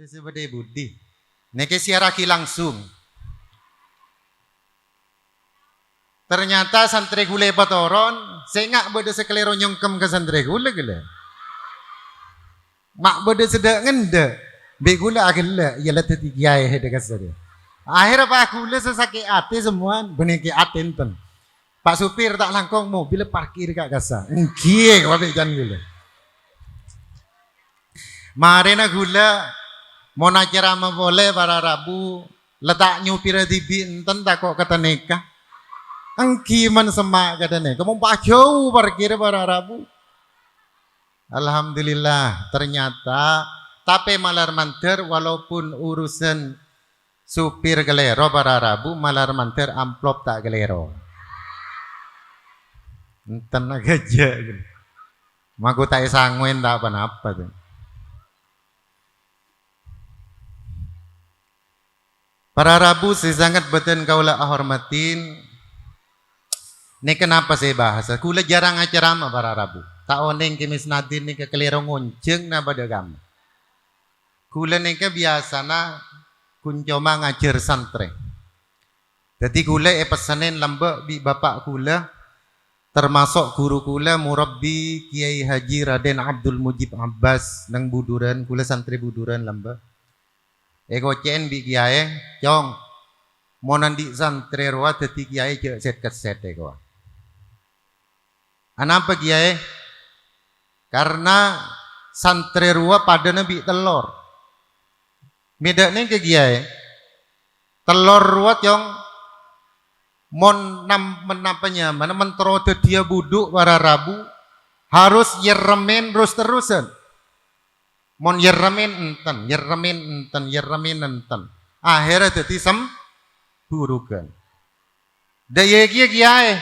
Budi sebede budi. Neke siaraki langsung. Ternyata santri gule patoron, sengak bede sekelero nyongkem ke santri gule gule. Mak bede sedek ngende, be gule agile, ialah tetiga ya dekat saja. Akhirnya pak gule sesakit hati semua, beneki atinten. Pak supir tak langkong mobil parkir kak kasa. Engkie kau jan gule. Marina gula mau ceramah boleh para Rabu letak nyupir tibi enten tak kok kata nikah angkiman semak kata nikah mau pak jauh parkir para Rabu. Alhamdulillah ternyata tapi malar manter walaupun urusan supir gelero para Rabu malar manter amplop tak gelero enten aja maku tak sangguin tak apa-apa tuh. Para Rabu saya sangat beten kaulah hormatin. Ini kenapa saya bahas? Kula jarang ceramah para Rabu. Tak oneng kemis nadin ni kekelero ngonceng na pada kamu. Kula ni biasana kuncoma ngajar santri. Jadi kula pesanin lambak bi bapak kula termasuk guru kula murabbi Kiai Haji Raden Abdul Mujib Abbas nang Buduran kula santri Buduran lambak. Eko cen bi kiai jong mau nandi santri ruat dadi kiai je set keset eko. Anapa kiai? Karena santri ruat pada nabi telur. Bedanya ke kiai. Telur ruat yang mon nam menapanya mana mentero dia buduk para Rabu harus yeremen terus terusan. Mon yerramin enten. Akhirnya jadi burukan. Daya kiai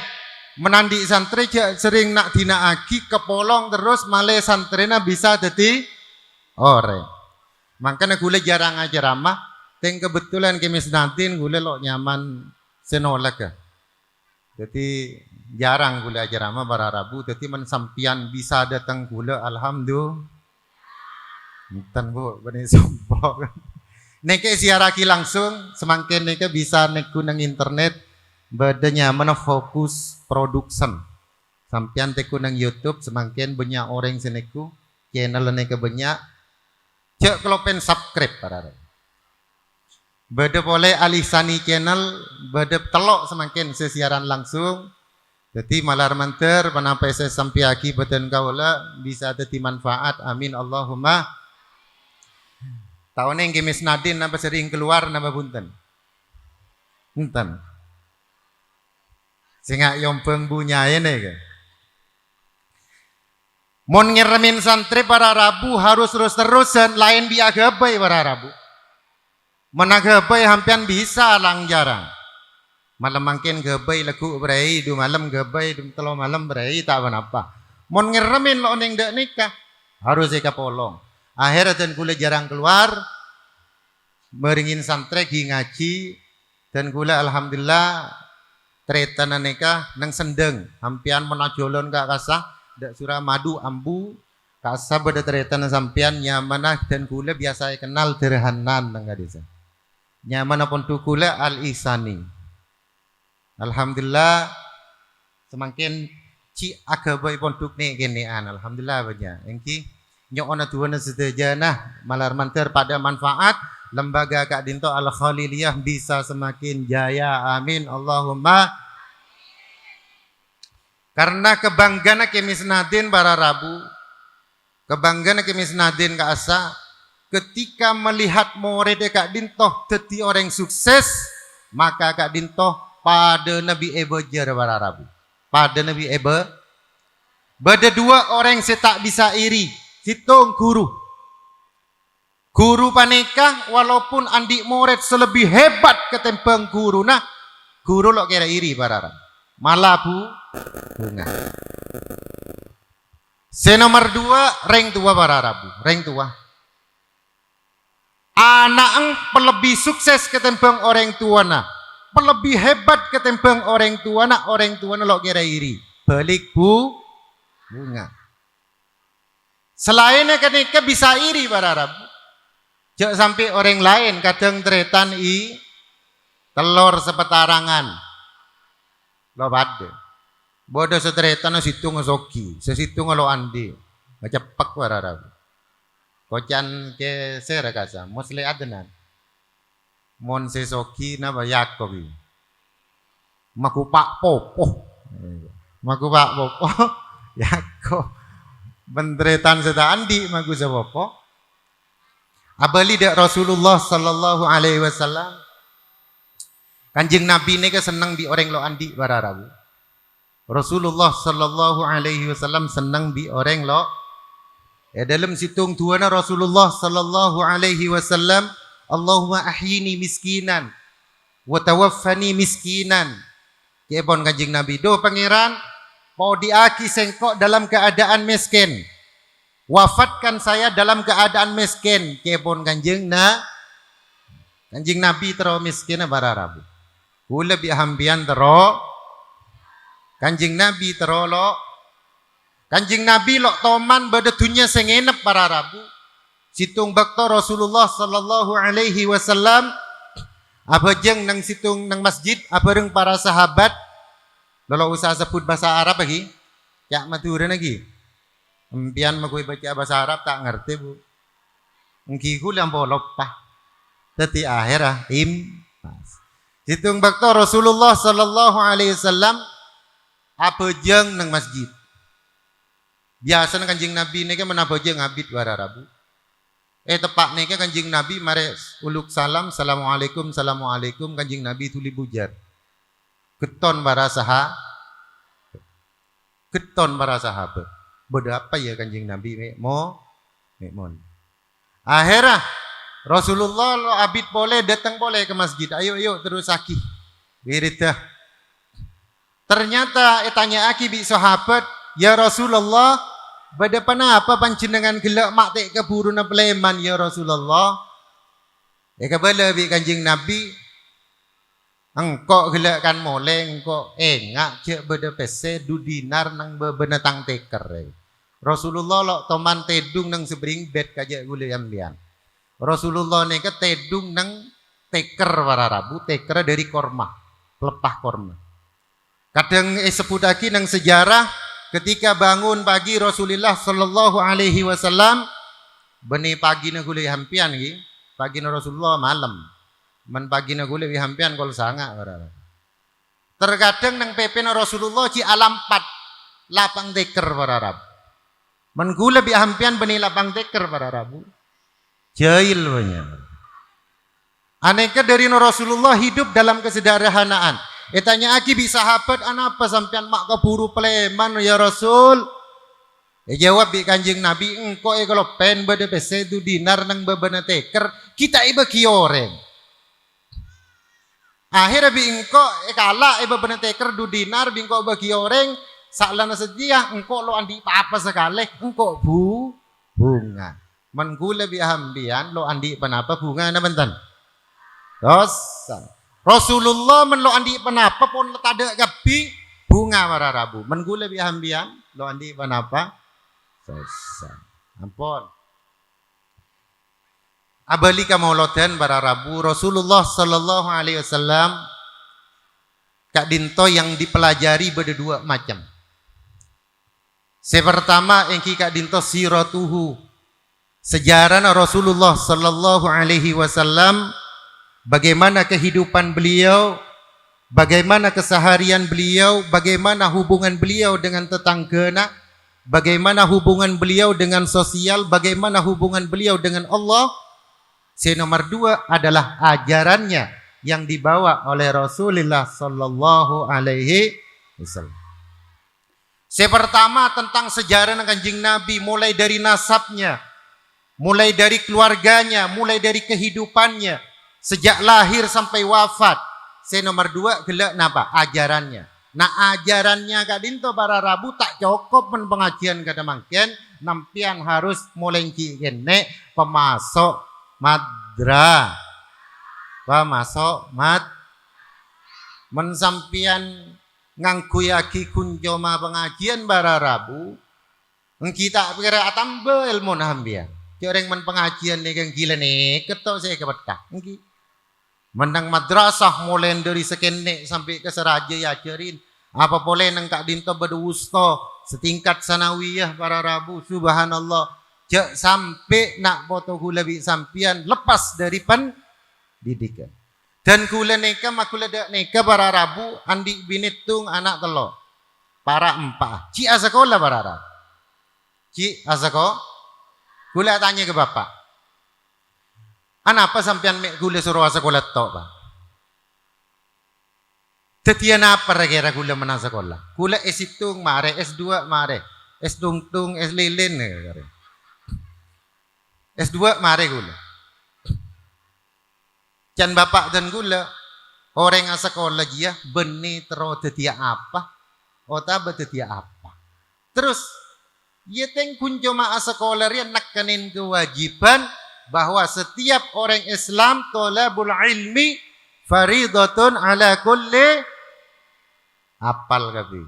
menandi santri sering nak dina agi kepolong terus male santrina bisa jadi ore. Makanya gule jarang aja ramah. Teng kebetulan kemis nantin gule lo nyaman senolak ya. Jadi jarang gule aja ramah para Rabu. Jadi mensampian bisa datang gule alhamdulillah. Enten bu, benih sombong. Neke siaraki langsung, semakin neke bisa neku nang internet, badannya mana fokus production. Sampian teku nang YouTube, semakin banyak orang seneku, channel neke banyak. Cek kelopen subscribe para. Bade boleh alisani channel, bade telok semakin sesiaran langsung. Jadi malar manter, panapa saya sampai aki badan kaula bisa jadi manfaat. Amin Allahumma. Tahun yang kemis nadin napa sering keluar napa punten. Punten. Sehingga yompeng bunyain ke. Mon ngeremin santri para Rabu harus terus-terusan lain biagabai para Rabu. Menagabai hampian bisa lang jarang. Malam mangkin gabai lagu berai, du malam gabai, du telo malam berai tak apa. Mon ngeremin lo neng dak nikah harus eka polong. Akhirnya dan kula jarang keluar meringin santri ngaji dan kula alhamdulillah tretan nikah nang sendeng hampian menajolon kak kasah dak surah madu ambu kasah beda tretan sampian nyamanah dan kula biasa kenal derhanan nang desa nyaman pun tu kula al isani alhamdulillah semakin ci agabai ponduk nih genean alhamdulillah banyak engki nyokona tuana sedejana malar manter pada manfaat lembaga Kak Dinto Al Khaliliyah bisa semakin jaya amin Allahumma karena kebanggaan kemis nadin para Rabu kebanggaan kemis nadin Kak Asa ketika melihat murid Kak Dinto jadi orang sukses maka Kak Dinto pada Nabi Ebejar para Rabu pada Nabi Ebe beda dua orang saya tak bisa iri hitung guru paneka walaupun andi murid selebih hebat ketempeng guru nah guru lo kira iri para malah bunga nomor dua reng tua para Rabu reng tua anak pelebih sukses ketempeng orang tua nah pelebih hebat ketempeng orang tua nah lo kira iri balik bunga. Selainnya ketika bisa iri para Rabu. Cek sampai orang lain kadang tretan telur sepetarangan. Lo bade. Bodo setretan situ ngosoki, sesitu ngolo andi. Macepak wararabu. Kocan ke sera kasa, mosle adenan. Mon sesoki na bayakobi. Makupak popo. Makupak popo. Yako. Bentretan seta andi maku sapopo. Abali dak Rasulullah sallallahu alaihi wasallam. Kanjeng Nabi ni ke senang bi orang lo andi bararabu. Rasulullah sallallahu alaihi wasallam senang bi orang lo. Dalam situng tuana Rasulullah sallallahu alaihi wasallam, Allahumma ahyini miskinan wa tawaffani miskinan. Kebon kanjeng Nabi do pangeran, mau diaki sengkok dalam keadaan miskin. Wafatkan saya dalam keadaan miskin. Kebon kanjeng Nabi tero miskin bararabu. Kula bi hambian tero kanjeng Nabi tero lo. Kanjeng Nabi lo toman badetunya sengenep para rabu. Situng bakto Rasulullah sallallahu alaihi wasallam abajeng nang situng nang masjid abareng para sahabat. Lolo usah sebut bahasa Arab lagi. Ya maturan lagi. Empian makui baca bahasa Arab tak ngerti bu. Engki kulam bolopah. Teti akhirah impas. Situng bakto Rasulullah sallallahu alaihi wasallam abajeng nang masjid. Biasa kanjeng Nabi ni kan menabojeng abid wararabu. Tepak ni kan kanjeng Nabi mare uluk salam, assalamualaikum, assalamualaikum kanjeng Nabi tuli bujar. Keton para sahabat. Keton para sahabat. Berapa ya kanjeng Nabi mon. Akhirnya Rasulullah lo abid boleh datang boleh ke masjid. Ayo terus aki. Birita. Ternyata tanya aki bi sahabat, ya Rasulullah, pada apa panjenengan gelak mak tek keburu na pleman ya Rasulullah. Kabala bi kanjeng Nabi, engkau gelak kan moleng, engkau engak cek pada pese du dinar nang benetang teker. Rasulullah lo toman tedung nang sebring bed kajak gule ambian. Rasulullah ni ke tedung nang teker wararabu, teker dari korma, pelepah korma. Kadang sepudaki nang sejarah ketika bangun pagi Rasulullah sallallahu alaihi wasallam beni pagi na gule hampian gi pagi na Rasulullah malam man pagi na gule hampian kol sanga wararabu. Terkadang nang pepe na Rasulullah ci alam 4 lapang teker wararabu. Man gule bi hampian beni lapang teker wararabu. Jail banyak. Aneka dari Rasulullah hidup dalam kesederhanaan. Tanya aki bisa sahabat anapa sampean mak keburu pleman ya Rasul. Jawab bi kanjeng Nabi engko kalau pen bade pese du dinar nang bebena teker kita iba kioreng. Akhirnya bi engko kala iba bebena teker du dinar bi engko bagi oreng saklana sedia engko lo andi apa sekali engko bunga. Menggula bi hambian lo andi panapa bunga na bentan. Dosa. Rasulullah menlo andi panapa pun tada gapi bunga wararabu. Menggula bi hambian lo andi panapa? Dosa. Ampun. Abali ka mauladan wararabu Rasulullah sallallahu alaihi wasallam kak dinto yang dipelajari berdua macam. Pertama engki kak dinto siratuhu. Sejarah Rasulullah sallallahu alaihi wasallam, bagaimana kehidupan beliau, bagaimana keseharian beliau, bagaimana hubungan beliau dengan tetanggana, bagaimana hubungan beliau dengan sosial, bagaimana hubungan beliau dengan Allah. Nomor 2 adalah ajarannya yang dibawa oleh Rasulullah sallallahu alaihi wasallam. Pertama tentang sejarah kanjeng Nabi, mulai dari nasabnya, mulai dari keluarganya, mulai dari kehidupannya, sejak lahir sampai wafat. Nomor 2 gelak napa? Ajarannya. Nah ajarannya kak dinto para rabu tak cukup men pengajian kada mangken, nampian harus mulai kene pemasok madra. Pemasok mensampian ngangkuyaki kunjoma pengajian para rabu. Kita kira tambah ilmu hambian. Orang men pengajian nih kan gila nih, ketok saya kebetak. Menang madrasah mulai dari sekenek sampai ke seraja ya ajarin. Apa boleh nang kak dinto berdusta setingkat sanawiyah para rabu. Subhanallah. Jak sampai nak foto gula bi sampian lepas dari pendidikan. Dan gula neka makula dak neka para rabu andi binitung anak telo. Para empah. Ci asakola para rabu. Ci asako. Gula tanya ke bapak. Apa sampean mek gula suruh sekolah tok, Pak? Tetian apa kira gula menang sekolah? Gula S1 mare, S2 mare, S2 S lilin S2 mare gula. Can bapak dan gula orang sekolah dia benih terus tetia apa? Ota betetia apa? Terus yeteng kunjo ma sekolah rian nakanin kewajiban bahwa setiap orang Islam tolabul ilmi faridatun ala kulli apal kabi.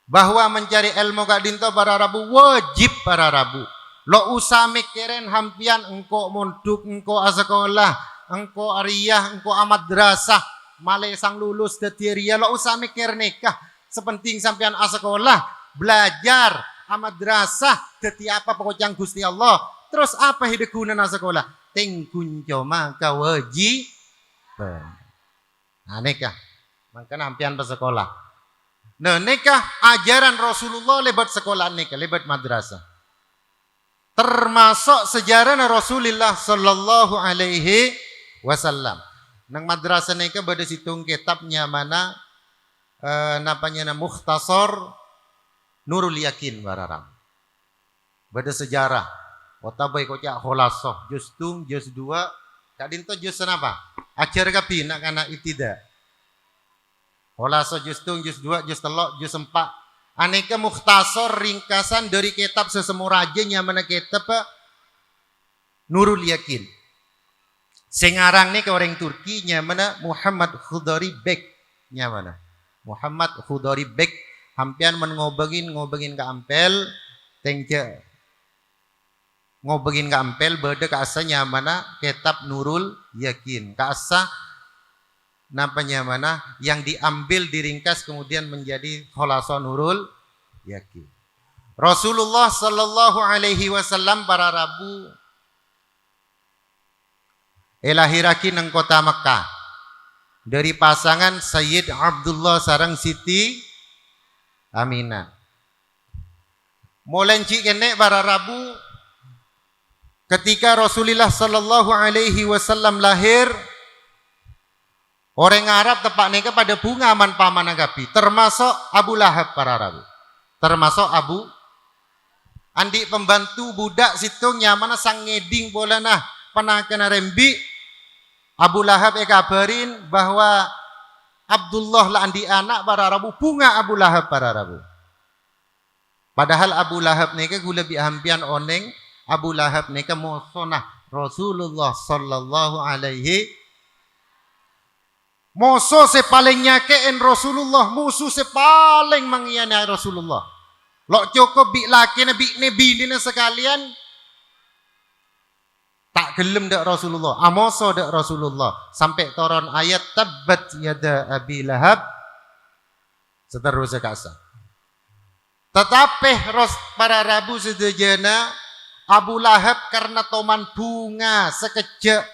Bahwa mencari ilmu kak dinto para rabu wajib para rabu. Lo usah mikirin hampian engko munduk engko sekolah, engko ariyah, engko madrasah, male sang lulus detiria lo usah mikir nikah. Sepenting sampean sekolah, belajar madrasah dadi apa pokoknya Gusti Allah. Terus apa hidup guna na sekolah? Tengkun coma kawaji. Nah nikah. Maka nampian pe sekolah. Nah nikah ajaran Rasulullah lebat sekolah nikah, lebat madrasah. Termasuk sejarah Rasulullah sallallahu alaihi wasallam. Nang madrasah nikah bada situng kitabnya mana napanya Mukhtasar Nurul Yakin bararang. Bada sejarah. Otabai kocak kholasoh. Juz tung, juz 2. Kak dinto juz apa? Ajar kapi nak kana itida. Kholasoh juz tung, juz 2, juz 3, juz 4. Aneka mukhtasar ringkasan dari kitab sesemu raja mana kitab Nurul Yakin. Sengarang nih ke orang Turki mana Muhammad Khudari Bek mana. Muhammad Khudari Bek hampian ngobengin ke ampel tengce ngobengin ke ampel beda ke asanya mana kitab Nurul Yakin ke asa napanya mana yang diambil diringkas kemudian menjadi kholasa Nurul Yakin. Rasulullah sallallahu alaihi wasallam para rabu elahiraki nang kota Mekah dari pasangan Sayyid Abdullah sareng Siti Aminah. Molenci kene para rabu ketika Rasulullah sallallahu alaihi wasallam lahir orang Arab tepak neka pada bunga aman paman agapi termasuk Abu Lahab para rabu. Termasuk Abu andi pembantu budak situng mana sang ngeding bola nah panakana rembi Abu Lahab kabarin bahwa Abdullah lah andi anak para rabu bunga Abu Lahab para rabu. Padahal Abu Lahab neka gula bi hampian oneng Abu Lahab neka mosonah Rasulullah sallallahu alaihi moso sepaling nyakein Rasulullah musuh sepaling mangiyana Rasulullah. Lok cukup bi laki nabi bini sekalian tak gelem dak Rasulullah, amoso dak Rasulullah sampai turun ayat tabbat yada Abi Lahab seterusnya kasa. Tetapi para rabu sedejana Abu Lahab karena toman bunga sekejap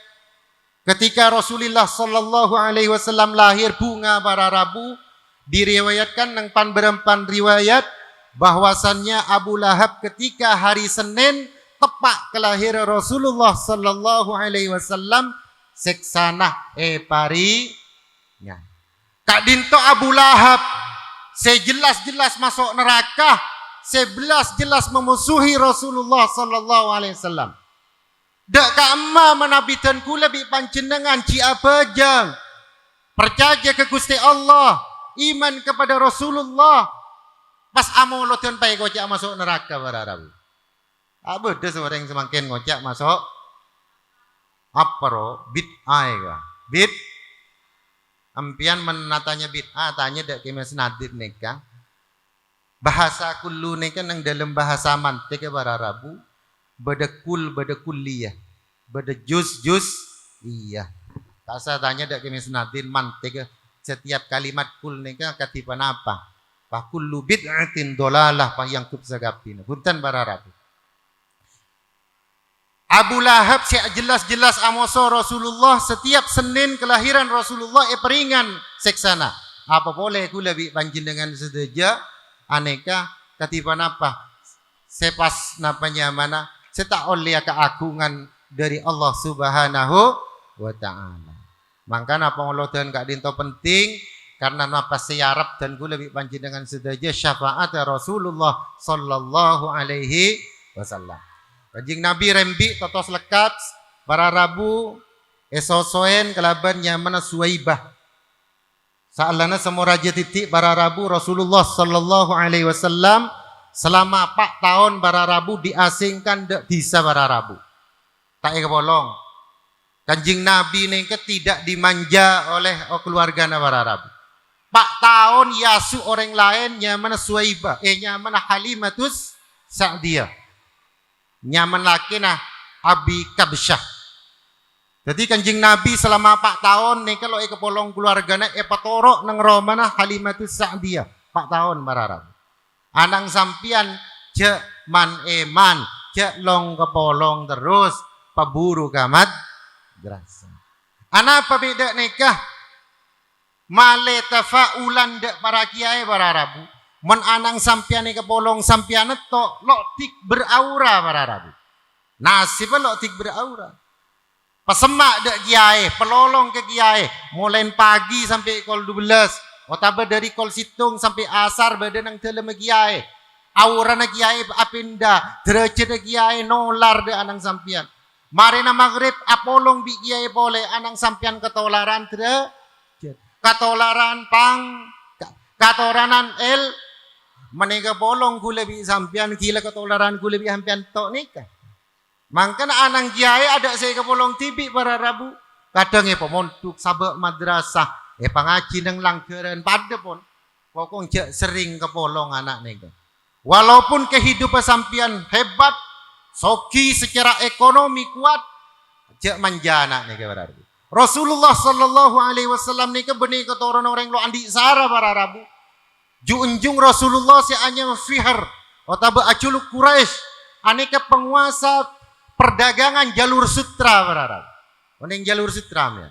ketika Rasulullah sallallahu alaihi wasallam lahir bunga para rabu diriwayatkan nang berempan riwayat bahwasannya Abu Lahab ketika hari Senin tepak kelahiran Rasulullah sallallahu alaihi wasallam seksana parinya. Kak dinto Abu Lahab sejelas-jelas masuk neraka, sejelas-jelas memusuhi Rasulullah sallallahu alaihi wasallam. Dak ka amma menabitan kula bi panjenengan ci abajang. Percaya ke Gusti Allah, iman kepada Rasulullah. Pas amoloten pai kocak masuk neraka bararabu. Beda seorang semakin ngocak masuk aparo bid'ah ka. Bid ampian menatanya bid'ah tanya dak kemes nadid neka. Bahasa kullu neka nang dalam bahasa mantik bararabu beda kulliyah, beda juz iya. Tak saya tanya dak kemis nadin mantik setiap kalimat kul nika katipan apa? Fa kullu bid'atin dolalah pa yang kubsagapina. Punten para rabu. Abu Lahab jelas-jelas amoso Rasulullah setiap Senin kelahiran Rasulullah peringan seksana. Apa boleh ku lebih panjenengan sedeja aneka katipan apa? Sepas napanya mana? Seta oleh keagungan dari Allah Subhanahu wa taala. Mangkana pengolotan kak dinto penting karena napa siarap dan ku lebih panjenengan sedeja syafaat Rasulullah sallallahu alaihi wasallam. Kanjing Nabi rembi totos lekat para rabu esosoen kelaban nyamana Suwaibah. Sa'alana semua raja titik para rabu Rasulullah sallallahu alaihi wasallam selama 4 tahun para rabu diasingkan dak bisa para rabu. Tak kebolong. Kanjing Nabi ini tidak dimanja oleh keluarga para rabu. 4 tahun yasu orang lain nyamana Suwaibah, nyamana Halimatus Sa'diyah. Nyaman laki nah Abi Kabsyah. Jadi kanjing Nabi selama 4 tahun nih kalau kepolong keluarganya patorok nang romana Halimatus Sa'diyah 4 tahun mararab. Anang sampian cek man eman cek long kepolong terus paburu kamat gerasa. Ana apa beda nikah male tafaulan dek para kiai para rabu. Men anang sampian ke polong sampian to lotik beraura para rabu. Nasib lotik beraura. Pesemak dek kiai, pelolong ke kiai, mulai pagi sampai kol 12, otaba dari kol situng sampai asar badan nang telem kiai. Aura na kiai apinda, derajat kiai nolar de anang sampian. Marina maghrib apolong bi kiai boleh anang sampian ketolaran derajat. Ketolaran katoranan menega bolong gula bi sampian gila ketolaran gula bi hampian tok nikah. Mangkana anang kiai ada saya kepolong tibi para rabu. Kadang pemontuk sabak madrasah, pangaji nang langgaran pada pun pokong cek sering kepolong anak nega. Walaupun kehidupan sampian hebat, soki secara ekonomi kuat, cek manja anak nega para rabu. Rasulullah sallallahu alaihi wasallam nega benih ketoran orang lo andi sara para rabu. Junjung Rasulullah si anya fihar otaba aculuk Quraisy aneka penguasa perdagangan jalur sutra berharap. Oning jalur sutra ya.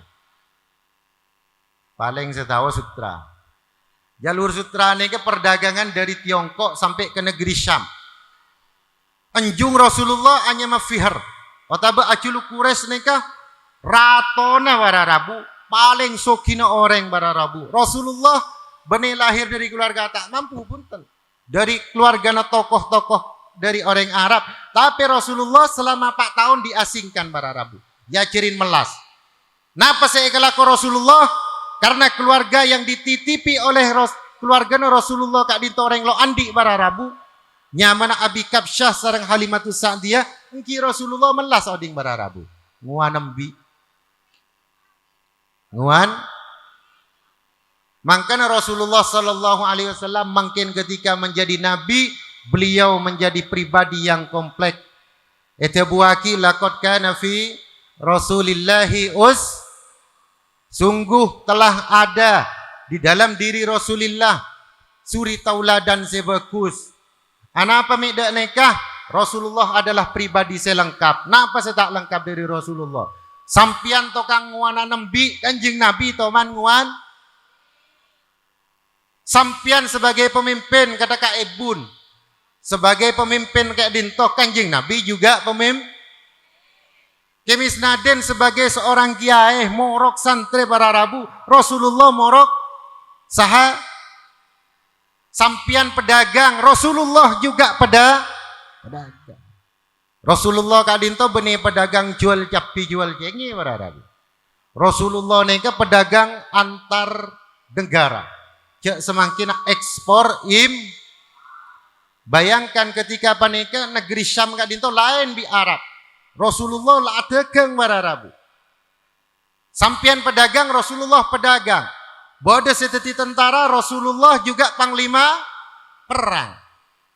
Paling saya tahu sutra. Jalur sutra aneka perdagangan dari Tiongkok sampai ke negeri Syam. Anjung Rasulullah anya mafihar otaba aculuk Quraisy neka ratona berharabu paling sokina orang berharabu. Rasulullah benih lahir dari keluarga tak mampu punten. Dari keluarga tokoh-tokoh dari orang Arab. Tapi Rasulullah selama 4 tahun diasingkan para Rabu. Ya cirin melas. Napa saya kelako Rasulullah? Karena keluarga yang dititipi oleh keluarga Rasulullah kak dinto orang lo andi para Rabu. Nyamana Abi Kabsyah sareng Halimatus Sa'diyah. Engki Rasulullah melas oding para Rabu. Nguan nembi. Nguan. Mangkana Rasulullah sallallahu alaihi wasallam makin ketika menjadi nabi, beliau menjadi pribadi yang kompleks. Etabuaki laqad kana fi Rasulillahi sungguh telah ada di dalam diri Rasulullah suri tauladan sebagus. Anapa meda nekah? Rasulullah adalah pribadi selengkap. Napa saya tak lengkap dari Rasulullah? Sampian tokang nguana nembi kanjing Nabi toman nguan. Sampian sebagai pemimpin kata Kak Ebun. Sebagai pemimpin kayak dinto kanjing Nabi juga pemimpin. Kemis Naden sebagai seorang kiai morok santri para rabu. Rasulullah morok saha. Sampian pedagang. Rasulullah juga pedagang. Rasulullah Kak dinto benih pedagang jual capi jual jengi para rabu. Rasulullah neka pedagang antar negara. Semakin ekspor bayangkan ketika panika negeri Syam kak dinto lain di Arab. Rasulullah lah dagang mararabu. Sampian pedagang Rasulullah pedagang. Bodoh seteti tentara Rasulullah juga panglima perang.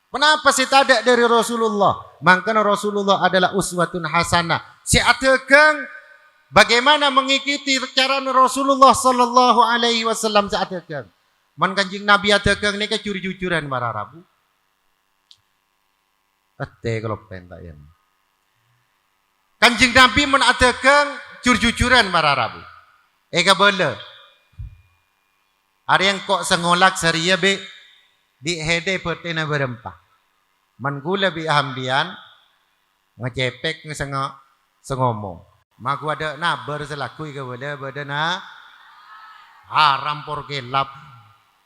Kenapa sih tidak dari Rasulullah? Mangkana Rasulullah adalah uswatun hasanah. Si ategang bagaimana mengikuti cara Rasulullah sallallahu alaihi wasallam si ategang. Man Kanjeng Nabi ategang ni kecuri-jujuran para Rabu. Ate kalau pentak ya. Kanjeng Nabi men ategang jujur-jujuran para Rabu. Eka boleh. Ada yang kok sengolak saria be di hede pertena berempah. Mangkula bi hamdian ngecepek ngomong. Maku ada nabar selaku ke boleh badana haram por gelap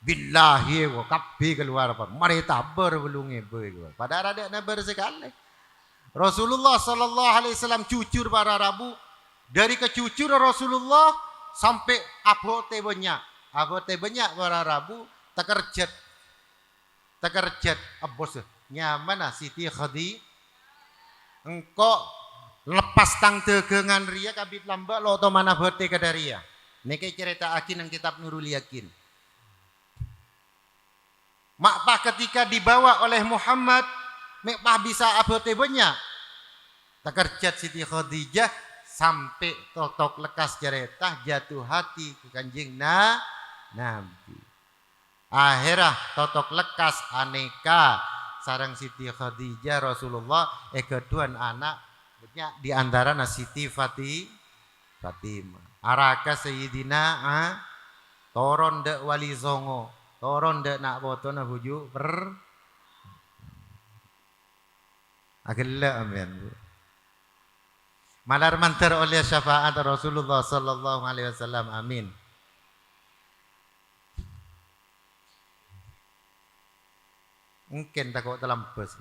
billahi wa kabbi keluar apa. Mari tabar belunge be. Padahal ada nabar sekali. Rasulullah sallallahu alaihi wasallam jujur para Rabu. Dari kejujuran Rasulullah sampai abote banyak. Abote banyak para Rabu tekerjet abos nyaman Siti Khadi engkau lepas tang tegengan ria kabit lamba lo to mana bote ke daria niki cerita akin yang kitab Nurul Yakin makpah ketika dibawa oleh Muhammad makpah bisa abote banyak tekerjet Siti Khadijah sampai totok lekas cerita jatuh hati ke Kanjeng Nabi akhirah totok lekas aneka sarang Siti Khadijah Rasulullah keduan anak di antara Siti Fatimah araka Sayyidina toron dek wali zongo toron dek nak boto na buju agella amin malar mantar oleh syafaat Rasulullah sallallahu alaihi wasallam amin. Mungkin tak kau dalam bus.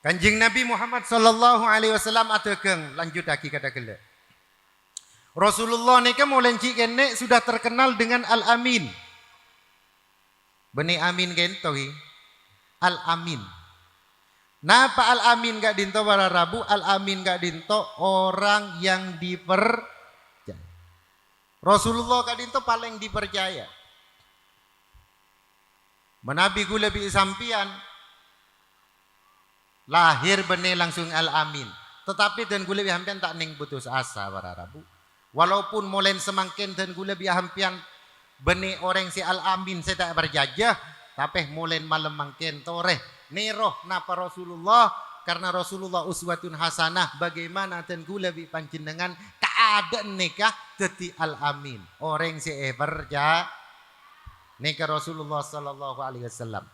Kanjeng Nabi Muhammad sallallahu alaihi wasallam ategang lanjut lagi kata gele. Rasulullah ni kan mulai kene sudah terkenal dengan Al-Amin. Bani Amin gentohi. Al-Amin. Napa Al-Amin gak dinto para Rabu? Al-Amin gak dinto orang yang Rasulullah kadinto paling dipercaya. Menabi gula bi sampian lahir bene langsung Al-Amin. Tetapi dan gula bi hampian tak ning putus asa para Rabu. Walaupun molen semangkin dan gula bi hampian bene orang si Al-Amin saya tak berjajah, tapi molen malam mangkin toreh neroh napa Rasulullah karena Rasulullah uswatun hasanah bagaimana dan gula bi panjenengan keadaan nikah dadi Al-Amin orang si berja nikah Rasulullah sallallahu alaihi wasallam.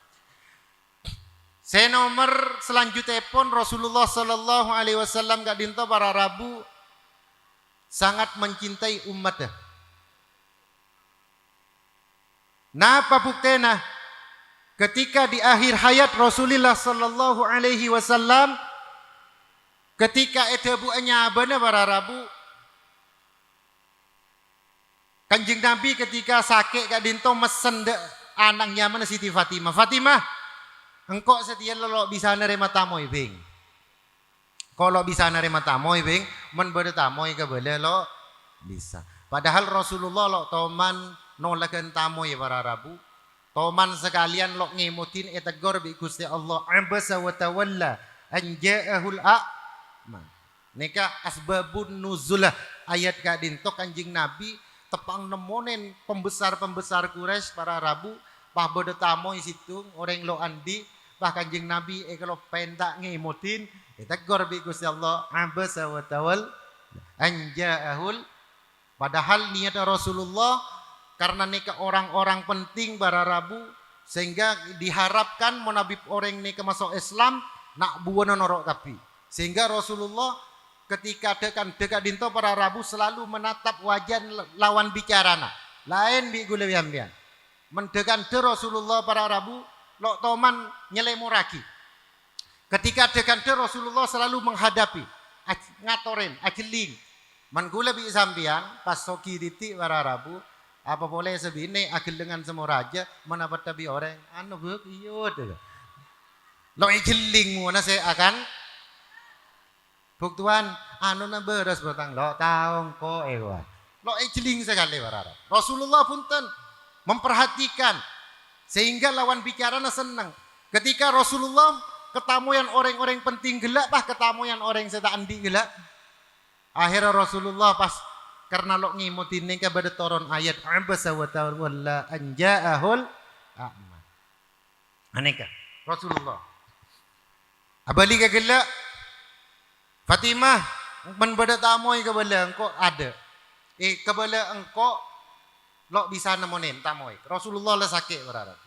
Senomor selanjutnya pun Rasulullah sallallahu alaihi wasallam gak dinto para Rabu sangat mencintai umatnya. Napa buktena? Ketika di akhir hayat Rasulullah sallallahu alaihi wasallam ketika itu buahnya benar para Rabu Kanjeng Nabi ketika sakit gak dinto mesen de anaknya mana Siti Fatimah. Fatimah engkau setia lo bisa nerima tamoy bing. Kalau bisa nerima tamoy bing men berde tamoy ke boleh lo bisa. Padahal Rasulullah lo toman nolakan tamoy para Rabu. Toman sekalian lo ngemutin etegor bi Gusti Allah abasa wa tawalla an ja'ahul a'ma. Nika asbabun nuzulah ayat gak dinto Kanjeng Nabi tepang nemonen pembesar-pembesar Quraisy para Rabu bah bodo tamoy situ orang lo andi bah Kanjeng Nabi kalau pentak ngemutin etegor bi Gusti Allah abasa wa tawalla an ja'ahul padahal niat Rasulullah karena nikah orang-orang penting para Rabu sehingga diharapkan menabib orang nikah masuk Islam nak buana norok kapi sehingga Rasulullah ketika dekat dinto para Rabu selalu menatap wajah lawan bicarana lain bi gula biambian mendekan de Rasulullah para Rabu lo toman nyelemuraki ketika dekan de Rasulullah selalu menghadapi ngatoren ajeling mangula bi sambian pas soki diti para Rabu apa boleh sebini akil dengan semua raja menabat tabi orang anu buk iyo deh lo ijeling mana saya akan buk tuan anu na beres batang lo taong ko ewa lo jeling sekali para Rabu. Rasulullah punten memperhatikan sehingga lawan bicaranya senang. Ketika Rasulullah ketamuan orang-orang penting gelak, ketamuan orang seta andi gelak. Akhirnya Rasulullah pas karena lo ngimutin ini kepada turun ayat abasa wa tawalla an ja'ahul a'ma. Aneka Rasulullah. Abali ke gelak Fatimah menbeda tamoy kebala engkau ada. Kebala engkau lo bisa nemonin tamoy. Rasulullah lah sakit berharap.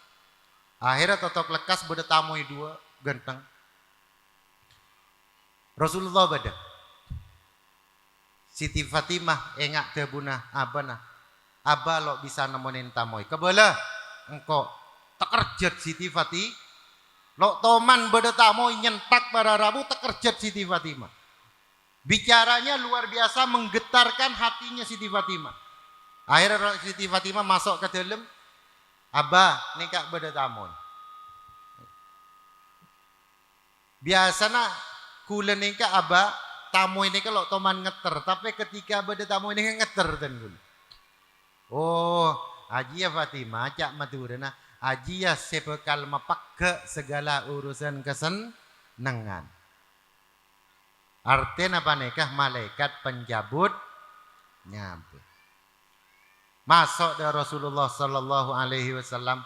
Akhirnya totok lekas beda tamoy dua ganteng. Rasulullah beda. Siti Fatimah engak tebuna abana. Aba lo bisa nemonin tamoy. Kebala engkau tekerjat Siti Fatimah. Lo toman beda tamoy nyentak pada Rabu tekerjat Siti Fatimah. Bicaranya luar biasa menggetarkan hatinya Siti Fatimah. Akhirnya Siti Fatimah masuk ke dalam. Abah nikah beda tamoy. Biasanya kula nikah abah tamu ini kalau toman ngeter, tapi ketika beda tamu ini ngeter dan kula. Oh, aji ya Fatimah cak maturana, aji ya sebekal mapak segala urusan kesenangan. Artinya apa nikah malaikat penjabut nyampe. Masuk dari Rasulullah sallallahu alaihi wasallam.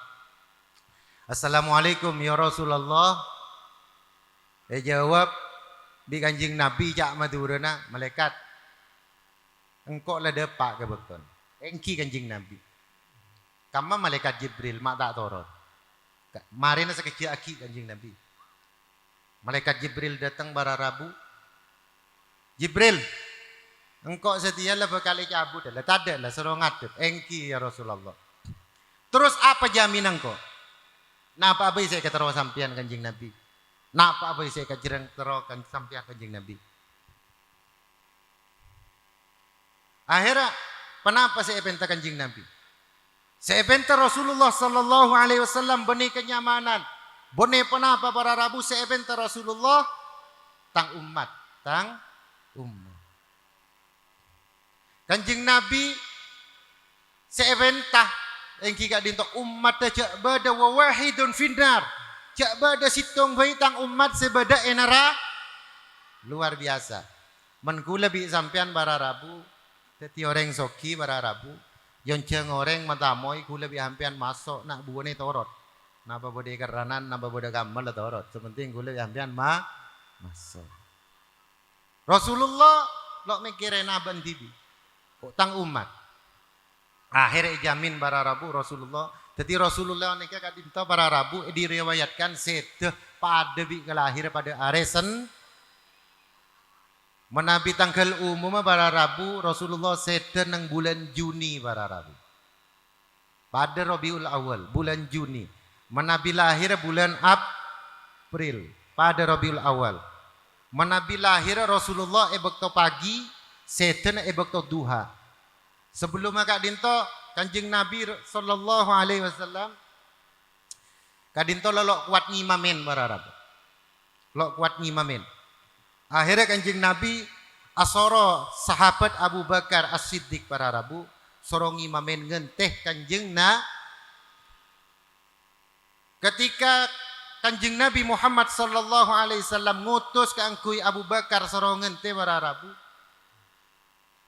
Assalamualaikum ya Rasulullah. Jawab di kanjing Nabi cak madurana malaikat. Engkau lah depak ke betul. Engki kanjing Nabi. Kama malaikat Jibril mak tak torot. Marina sekecil aki kanjing Nabi. Malaikat Jibril datang bara Rabu. Jibril, engkau setialah berkali cabut dah. Tak ada lah suruh ngadep. Engki ya Rasulullah. Terus apa jaminan engkau? Napa apa saya kata sampian kanjing Nabi? Napa apa saya kajiran terokan sampian kanjing Nabi? Akhirnya, kenapa saya penta kanjing Nabi? Saya penta Rasulullah sallallahu alaihi wasallam benih kenyamanan. Benih penapa para Rabu saya penta Rasulullah tang umat, tang umat. Kanjing Nabi seeventah engki gak dinto umat cak bada wa wahidun finnar. Cak bada sitong baitang umat sebada enara luar biasa. Menkula bi sampean bara Rabu teti orang soki bara Rabu yon ceng orang matamoy kula bi hampian masuk nak buone torot. Napa bode karanan napa bode gamal torot. Sepenting kula bi hampian masuk. Rasulullah lo mikirin aban tibi. Utang umat. Akhirnya jamin bara Rabu Rasulullah. Jadi Rasulullah nikah kadinta bara Rabu diriwayatkan sedeh pada bi kelahir pada aresen. Menabi tanggal umum bara Rabu Rasulullah sedeh nang bulan Juni bara Rabu. Pada Rabiul Awal bulan Juni. Menabi lahir bulan April pada Rabiul Awal. Menabi lahir Rasulullah ebekto pagi, seten ebekto duha. Sebelum kadinto kanjeng Nabi sallallahu alaihi wasallam kadinto lolok kuat ngimamen para Rabu. Lok kuat ngimamen. Akhirnya kanjeng Nabi asoro sahabat Abu Bakar As-Siddiq para Rabu sorong ngimamen ngenteh kanjeng na ketika Kanjeng Nabi Muhammad sallallahu alaihi wasallam ngutus ke angkui Abu Bakar sorongan te para Rabu.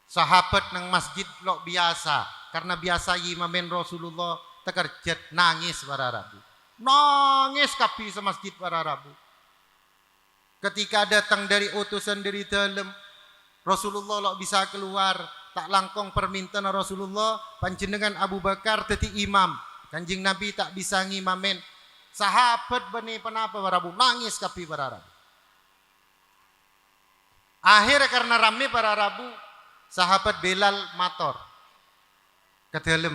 Sahabat nang masjid lo biasa karena biasa imamen Rasulullah tekerjet nangis para Rabu. Nangis kapi sa masjid para Rabu. Ketika datang dari utusan dari dalam Rasulullah lo bisa keluar tak langkong permintaan Rasulullah panjenengan Abu Bakar teti imam. Kanjeng Nabi tak bisa ngimamen. Sahabat benih penapa para Rabu nangis kapi para Rabu. Akhirnya karena rame para Rabu sahabat Bilal mator ke dalam.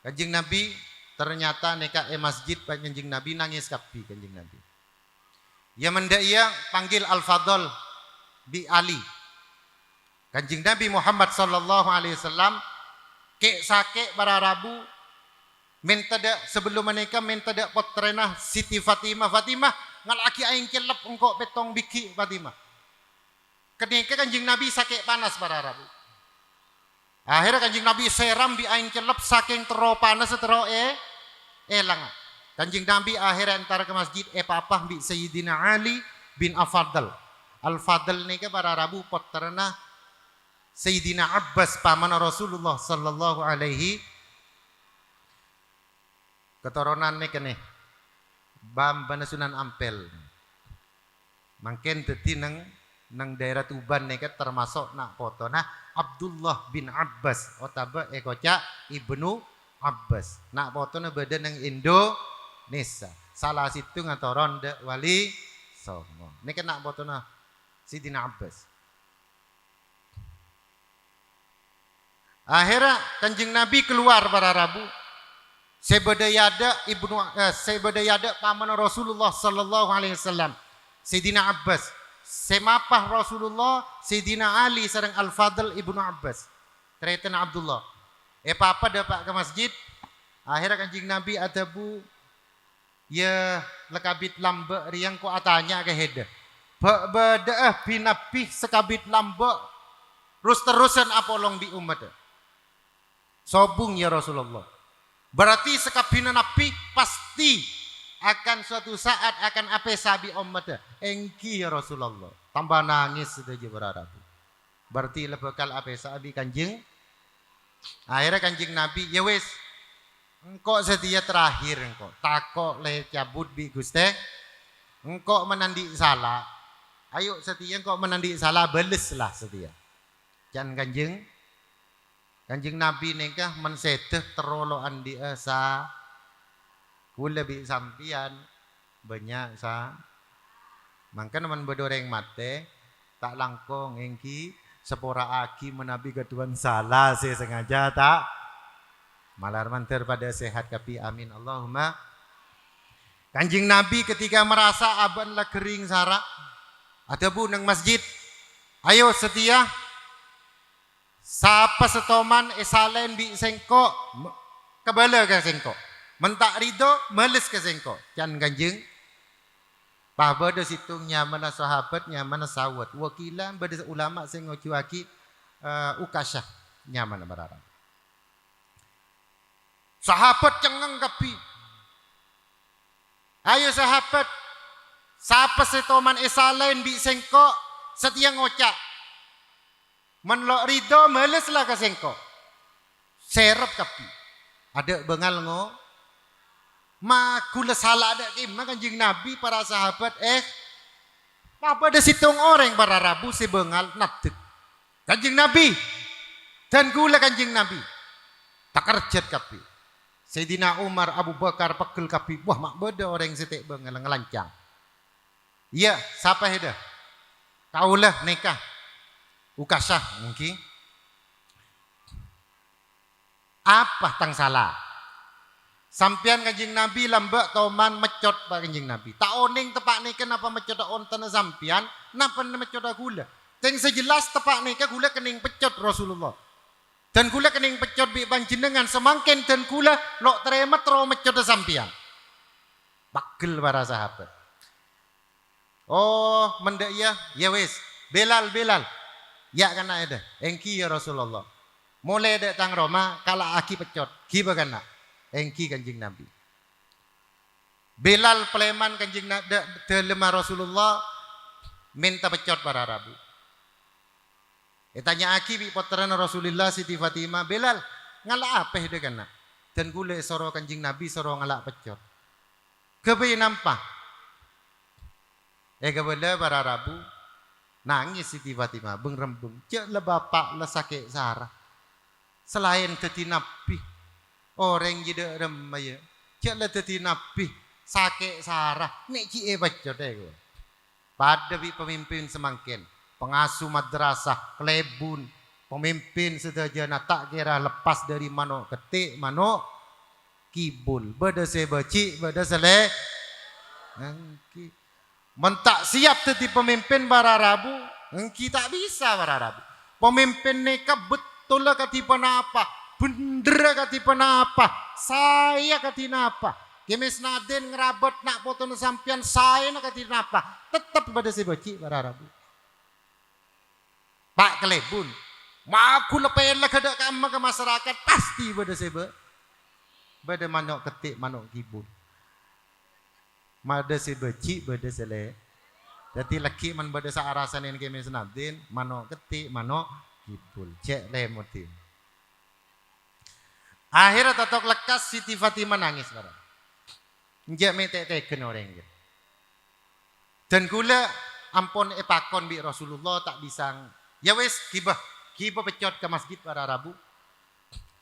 Kanjeng Nabi ternyata neka masjid kanjeng Nabi nangis kapi kanjeng Nabi. Ya menda ia panggil Al-Fadl bi Ali. Kanjeng Nabi Muhammad sallallahu alaihi wasallam kek sake para Rabu minta dak sebelum menikah minta dak potrenah Siti Fatimah. Fatimah ngalaki aing kelep engkau petong biki Fatimah. Ketika kanjeng Nabi sakit panas para Rabu. Akhirnya Kanjeng Nabi seram bi aing celep saking tero panas tero elang. Kanjeng Nabi akhirnya entar ke masjid papah bi Sayyidina Ali bin Al-Fadl. Al-Fadl nih ke para Rabu potterna Sayyidina Abbas paman Rasulullah sallallahu alaihi keturunan nih kene Bam Sunan Ampel. Mungkin teti nang daerah Tuban nih kan termasuk nak foto nah Abdullah bin Abbas otaba ekoca Ibnu Abbas nak foto na beda nang Indonesia salah situ ngatoron de wali songo ini kan nak foto na Sidina Abbas. Akhirnya Kanjeng Nabi keluar para Rabu sebedayada paman Rasulullah sallallahu alaihi wasallam Sidina Abbas semapah Rasulullah Sayyidina Ali sareng Al-Fadl Ibnu Abbas Tretan Abdullah papa dapat ke masjid akhirnya Kanjeng Nabi ada bu ya lekabit lambe riang ko atanya ke heda beda binapi sekabit lambe terus-terusan apolong bi umat sobung ya Rasulullah berarti sekabina napi pasti akan suatu saat akan apa sabi umat engki ya Rasulullah tambah nangis sudah je berharap berarti lebekal apa sabi Kanjeng akhirnya Kanjeng Nabi ya wes engkau setia terakhir engkau takok le cabut bi Guste engkau menandi salah ayo setia engkau menandi salah baleslah setia jangan Kanjeng Nabi nikah menseteh teroloan di asa kula bi sampian banyak sa mangkan man bedoreng mate tak langkong engki sepora aki menabi ketuan salah saya sengaja tak malar manter pada sehat kapi amin Allahumma. Kanjeng Nabi ketika merasa aban lah kering sarak ada bu nang masjid ayo setia sapa setoman esalen bi sengko kebala ke sengko mentak ridho males ke sengko can Kanjeng bahwa ada situng nyaman sahabat nyaman sawat wakilan pada ulama sing ngocuaki ukasyah nyaman berarap sahabat cengeng kapi ayo sahabat sapa setoman esalain bi sengko setia ngocak menlok ridho males lah ke sengko serep kapi ada bengal kula salah ada kim Kanjeng Nabi para sahabat apa ada situng orang para Rabu sebengal natik Kanjeng Nabi dan kula Kanjeng Nabi tak kerjat kapi Sayyidina Umar Abu Bakar pekul kapi wah mak beda orang setek bengal ngelancang iya siapa heda kaulah nikah ukasah mungkin apa tang salah sampian Kanjeng Nabi lambak toman mecot pak Kanjeng Nabi tak oning tepak nih kenapa mecot onten sampian napa mecot gula yang sejelas tepak nih gula kening pecot Rasulullah dan gula kening pecot bi panjenengan semangkin dan gula lo terima tro mecot sampian bakil para sahabat oh mendak ya wes Belal ya kan ada engki ya Rasulullah mulai datang Roma kala aki pecot giba kan engki Kanjeng Nabi Belal peleman Kanjeng Nabi delema Rasulullah minta pecot para Rabu tanya aki bi potran Rasulullah Siti Fatimah Belal ngala apa hede kana dan kule soro Kanjeng Nabi soro ngala pecot kebe nampak kebela para Rabu nangis Siti Fatimah beng rembung cek le bapak le sakit sarah selain teti Nabi orang jeda remaya cak la teti nabi sakit sarah nek ci baca deh pada bi pemimpin semangkin pengasuh madrasah klebun pemimpin sedajana tak kira lepas dari mano ketik mano kibul beda sebaci beda sele engki mentak siap teti pemimpin bara Rabu engki tak bisa bara Rabu pemimpin neka betul lah katipan apa bener katipan apa saya katina apa kemes naden ngerabot nak potong sampian saya nak katina apa tetap pada sebaci bara Rabu Pak Kelebun Maku lepen lah kada kama ke masyarakat pasti beda sebe. Beda manok ketik manok kibun. Mada sebe cik beda sele. Jadi laki man beda saarasan yang kami senadin manok ketik manok kibul. Cek lemotin. Akhirnya totok lekas Siti Fatimah nangis barang. Njak metek-teken orang gitu. Dan gula ampun epakon bi Rasulullah tak bisa. Ya wes kibah pecot ke masjid pada Rabu.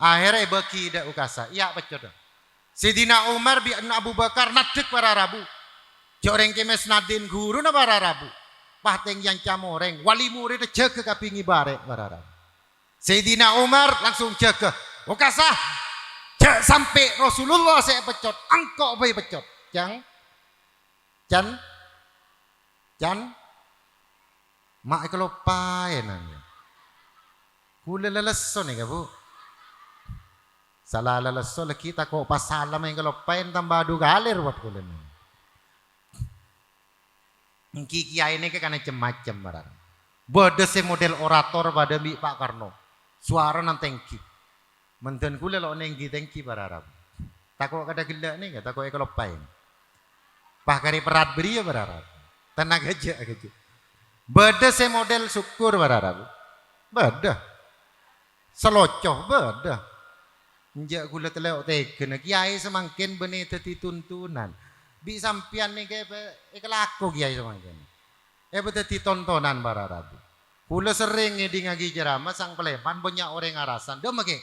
Akhirnya bagi dak ukasa. Iya pecot. Sidina Umar bi Abu Bakar nadek pada Rabu. Joreng kemes nadin guru na pada Rabu. Pahteng yang camoreng wali murid jaga kapingi bare pada Rabu. Sidina Umar langsung jaga. Ukasa sampai Rasulullah saya pecot. Angkok bayi pecot. Jan mak kalau paenan ya. Kula leleso nih bu. Salah leleso lagi kita kok pasalam yang kalau paen tambah adu galer buat kula nih. Ngki kiai ini kan macam-macam barang. Bada se model orator pada mi Pak Karno. Suara nan tengki. Menten kula lo nengki tengki barang. Takut kada gelak nih, takut kalau paen. Pak kari perat beri ya barang. Tenang aja. Beda se model syukur bararabu. Beda. Selocoh beda. Njak gula telek teken kiai semakin benih teti tuntunan. Bi sampian nih kayak laku kiai semakin. Teti tontonan bararabu. Gula sering ngedi ngagi ceramah sang pelepan banyak orang ngarasan. Dia make.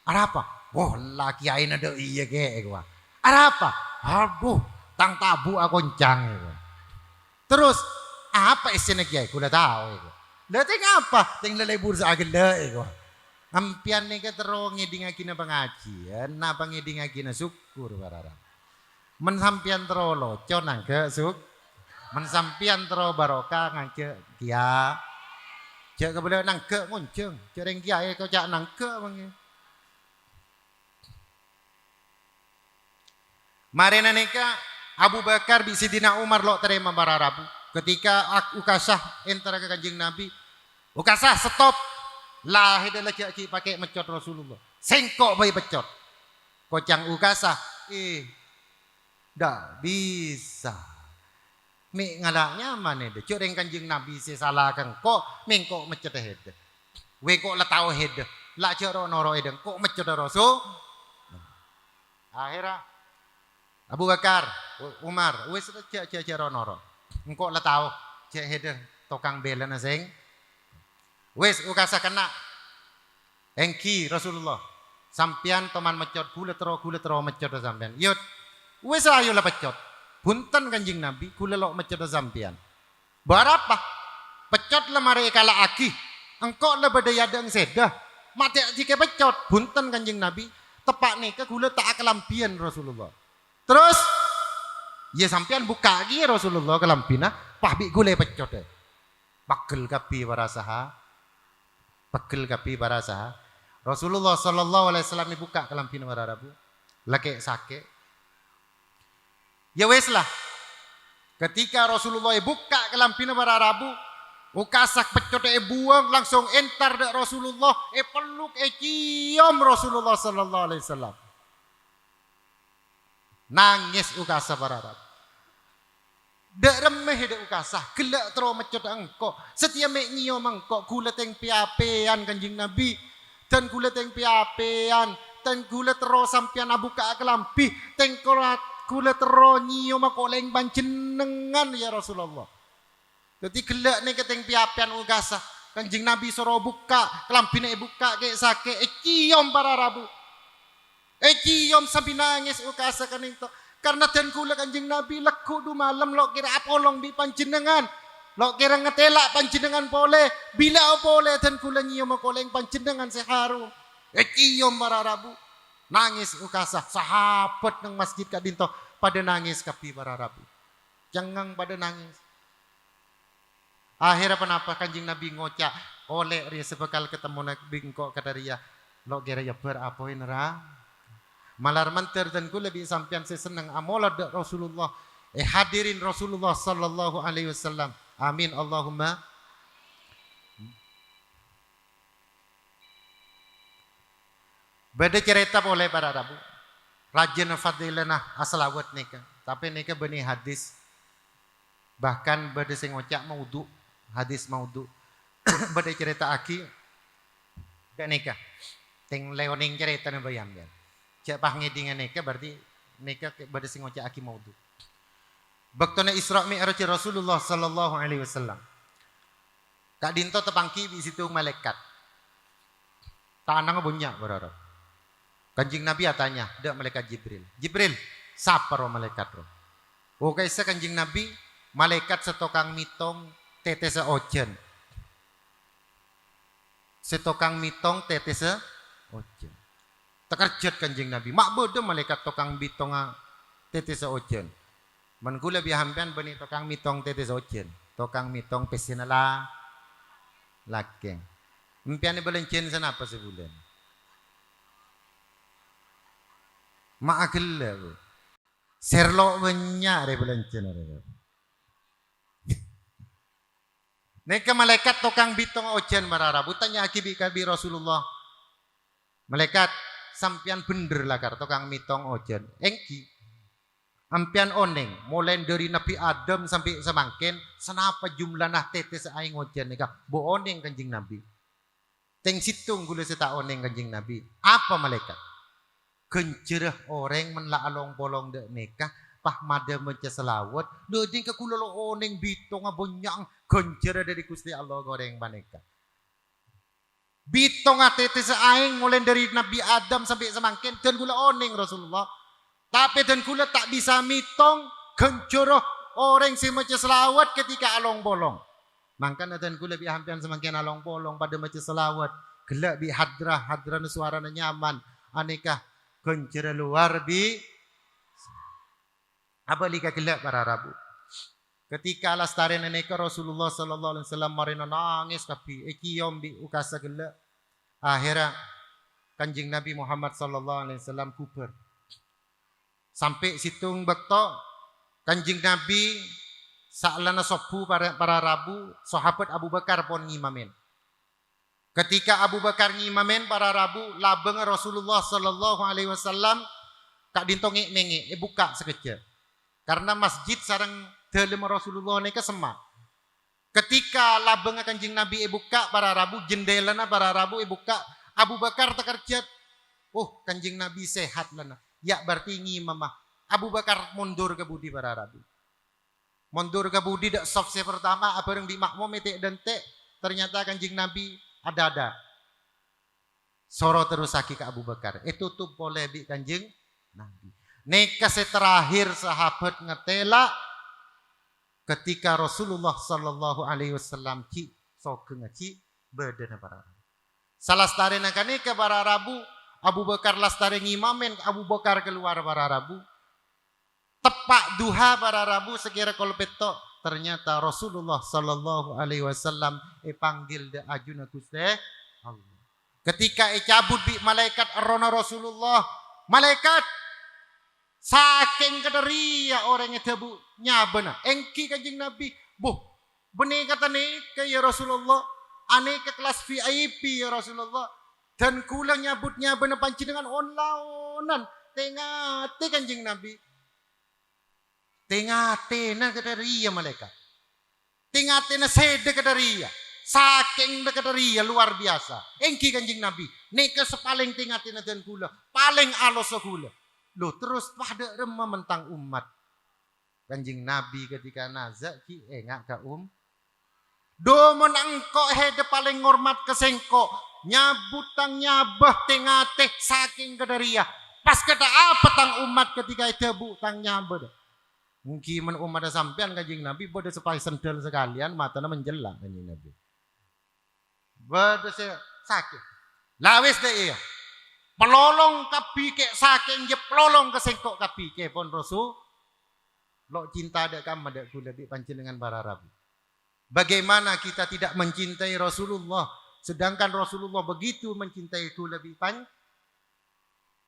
Ada apa? Oh lah kiai nada iya kayak gua. Ada apa? Aduh, tang tabu aku kencang gitu. Terus apa isinya kiai? Kula tahu itu. Lah ting apa? Ting lelai bursa agenda itu. Ampian nih ke terong ngeding agina pengajian, napa ngeding agina syukur barara. Men sampian tero loco nangke suk. Men sampian tero barokah ngangke kia. Cek kebelah nangke ngunceng. Cereng kiai kau cak nangke mangi. Mari nika Abu Bakar bi Sidina Umar lo terima bararabu. Ketika Ukasah enter ke Kanjeng Nabi, Ukasah stop. Lah hede laki pakai mecot Rasulullah. Sengkok bayi pecot. Kocang Ukasah, dah bisa. Mi ngalaknya mana deh? Coreng Kanjeng Nabi se salah kan kok mengkok mecot hede. We kok la tahu hede. La coro noro hede kok mecot Rasul. Akhirnya Abu Bakar, Umar, wes cek noro. Engkau lah tahu cek heder tokang bela naseng. Wes ukasa kena. Engki Rasulullah. Sampian teman mecot gula tero mecot sampian. Yut, wes ayo lah pecot. Punten Kanjeng Nabi gula lo mecot sampian. Berapa? Pecot lah mari kala aki. Engkau lah berdaya deng sedah. Mati jika pecot. Punten Kanjeng Nabi. Tepak nih ke gula tak kelampian Rasulullah. Terus ya sampean buka lagi Rasulullah kelampina pahbi gule pecot deh. Pagel kapi barasaha. Rasulullah sallallahu alaihi wasallam ni buka kelampina bararabu. Laki sakit. Ya wes lah. Ketika Rasulullah buka kelampina bararabu, ukasak pecot buang langsung entar dek Rasulullah peluk cium Rasulullah sallallahu alaihi wasallam. Nangis ukasa bararab. Dek remeh dek ukasa. Gelak terus mecot engkau. Setia mek nyium engkau. Gula teng piapean Kanjeng Nabi. Dan gula teng piapean. Dan gula terus sampian abuka kelampi. Teng gula terus nyium aku leng panjenengan ya Rasulullah. Jadi gelak nih ke teng piapean ukasa. Kanjeng Nabi suruh buka. Kelampine buka kayak sakit. Cium bararabu. Cium sampai nangis ukasa kan itu. Karena dan kula Kanjeng Nabi leku du malam lo kira apolong bi panjenengan. Lo kira ngetelak panjenengan boleh. Bila boleh dan kula nyium koleng panjenengan seharu. Cium bararabu. Nangis ukasa. Sahabat nang masjid kadinto pada nangis kapi bararabu. Jangan pada nangis. Akhirnya kenapa Kanjeng Nabi ngocak. Oleh ria sebekal ketemu nak bingkok kata ria. Lo kira ya berapoin ra. Malar manter dan ku lebih sampian sesenang amolad Rasulullah. Hadirin Rasulullah sallallahu alaihi wasallam. Amin Allahumma. Beda cerita boleh para Rabu. Rajin fadilana aslawat nika. Tapi nika benih hadis. Bahkan beda sing ngocak maudhu. Hadis maudhu. Beda cerita aki. Dan nika. Ting leoning cerita na bayam ya. Cek pah ngidingan nika berarti nika beda sing ngocak aki maudhu. Baktona Isra Mi'raj Rasulullah sallallahu alaihi wasallam. Kak dinto tepangki di situ malaikat. Tanang bunyak berarap. Kanjing Nabi tanya, dak malaikat Jibril. Jibril, siapa roh malaikat roh? Oh kaisa kanjing Nabi, malaikat setokang mitong tetes ojen. Setokang mitong tetes ojen. Tekerjat kanjing Nabi. Mak bodoh malaikat tokang mitong tetes ojen. Mengkula bihampian bani tokang mitong tetes ojen. Tokang mitong pesinala lakeng. Mimpian belencen sana apa sebulan? Maakil lah. Serlok banyak re belencen ada. Neka malaikat tokang bitong ojen marara. Butanya akibi kabi Rasulullah. Malaikat sampian bener lah kar tokang mitong ojen. Engki. Ampian oneng, mulai dari Nabi Adam sampai semangkin, senapa jumlah nah tetes aing ojen nika, bo oneng kanjing Nabi. Teng situng gula seta oneng kanjing Nabi. Apa malaikat? Kencerah orang menla along bolong dek nika, pah mada menca selawat, doding ke kula lo oneng bitong abonyang kencerah dari Gusti Allah goreng maneka. Bitong tetes aing mulai dari Nabi Adam sampai semangkin, dan gula oneng Rasulullah. Tapi dan kula tak bisa mitong kencoroh orang si maca selawat ketika along bolong. Mangkana dan kula bi hampian semakin along bolong pada maca selawat. Gelak bi hadrah suaranya nyaman. Aneka kencoroh luar bi. Apa lika gelak para Rabu. Ketika lastari aneka Rasulullah sallallahu alaihi wasallam marina nangis tapi ekiyom bi ukasa gelak. Akhirnya kanjing Nabi Muhammad sallallahu alaihi wasallam kuper. Sampai situng bekto kanjing Nabi sa'lana sopu para Rabu sahabat Abu Bakar pun ngimamen. Ketika Abu Bakar ngimamen para Rabu labeng Rasulullah sallallahu alaihi wasallam kak dintongi nengi buka sekejap. Karena masjid sareng dalem Rasulullah nika semak. Ketika labeng kanjing Nabi buka para Rabu jendelana para Rabu buka Abu Bakar tekerjat. Oh kanjing Nabi sehat lana. Ya berarti ngimamah. Abu Bakar mundur ke budi para Rabu. Mundur ke budi dak soft pertama apa yang dimakmum etek dan tek. Ternyata kanjing Nabi ada. Soro terus saki ke Abu Bakar. Itu tuh boleh di kanjing Nabi. Neka terakhir sahabat ngetela ketika Rasulullah sallallahu alaihi wasallam ci sogeng ci bedana para Rabu. Salah stare nakane ke para Rabu Abu Bakar lastari ngimamen, Abu Bakar keluar para Rabu. Tepak duha para Rabu sekira kolpeto. Ternyata Rasulullah sallallahu alaihi wasallam panggil de ajuna Gusti Allah. Ketika cabut bi malaikat arona Rasulullah. Malaikat saking kederia orangnya tebu nyabena. Engki kanjing Nabi. Buh, benih kata nika ya Rasulullah. Aneh ke kelas VIP ya Rasulullah. Dan kula nyabutnya bener panci dengan on-laonan. Tengate kanjing Nabi. Tengate na kadaria malaikat. Tengate na sede kadaria. Saking na kadaria luar biasa. Engki kanjing Nabi. Neka sepaling tengate na dan kula. Paling alos sa kula. Loh terus pada remah mentang umat. Kanjing Nabi ketika nazak ki engak ka Do menangkok hede paling ngormat kesengkok. Nyabutang nyabah tengate saking kadaria. Pas kata apa tang umat ketika itu bu tang nyabah. Mungkin umat sampean kanjing Nabi bodoh supaya sendal sekalian matanya menjelak kanjing Nabi. Bodoh sakit. Lawis deh iya. Pelolong kapi ke saking je pelolong kesengkok kapi ke pon Rasul. Lo cinta ada kam ada kula di pancen dengan para Rabu. Bagaimana kita tidak mencintai Rasulullah sedangkan Rasulullah begitu mencintai itu lebih panjang.